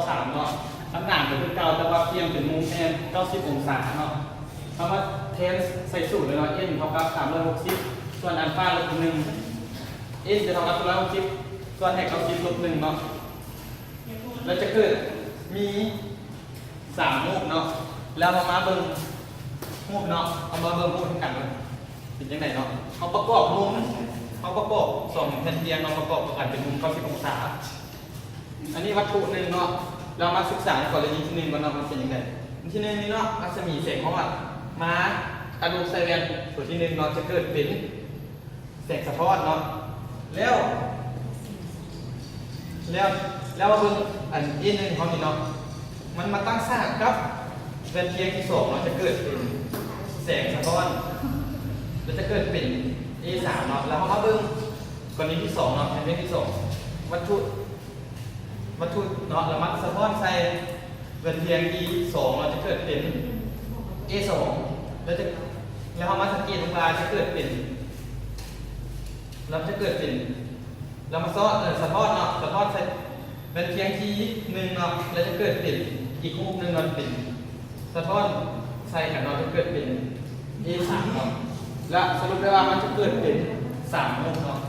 3เนาะน้ำหนักเป็นเก่าแต่ว่าเปลี่ยนเป็นมุมแทน90องศาเนาะคำว่าเทนใส่สูตรเลยเนาะ n เท่ากับ360ส่วนอัลฟาลบ1 n จะเท่ากับ360ส่วนให้90ลบ1เนาะแล้วจะเกิดมี3รูปเนาะแล้วมาเบิ่งรูปเนาะเอามาเบิ่งรูปทั้งกันเลยเป็นยังไงเนาะเขาประกอบมุมเขาประกอบ2แผ่นเตียงเนาะประกอบกันเป็นมุม90องศาอันนี้วัตถุหนึ่งเนาะเรามาศึกษาในกรณีที่1ก่อนเนาะมันเป็นยังไงที่1นี่เนาะรัศมีแสงของมันมากระดูกไซเรนส่วนที่1เนาะจะเกิดเป็นแสงสะท้อนเนาะแล้วมาเบิ่งอันที่1ของนี่เนาะมันมาตั้งฉากกับแผ่นเตียงที่2เนาะจะเกิดเป็นแสงสะท้อนแล้วจะเกิดเป็น A3 เนาะแล้วมาเบิ่งกรณีที่2เนาะแผ่นเตียงที่2วัตถุเนาะแล้วมันสะท้อนใส่แผ่นเตียง E2 เราจะเกิดเป็น A2 แล้วเรามาสังเกตตรงกลางจะเกิดเป็นเรามาซ้อนสะท้อนเนาะสะท้อนใส่แผ่นเตียงที่1เนาะแล้วจะเกิดเป็นอีกรูปนึงเนาะเป็นสะท้อนใส่กันเนาะจะเกิดเป็น A3 เนาะและสรุปได้ว่ามันจะเกิดเป็น3รูปเนาะ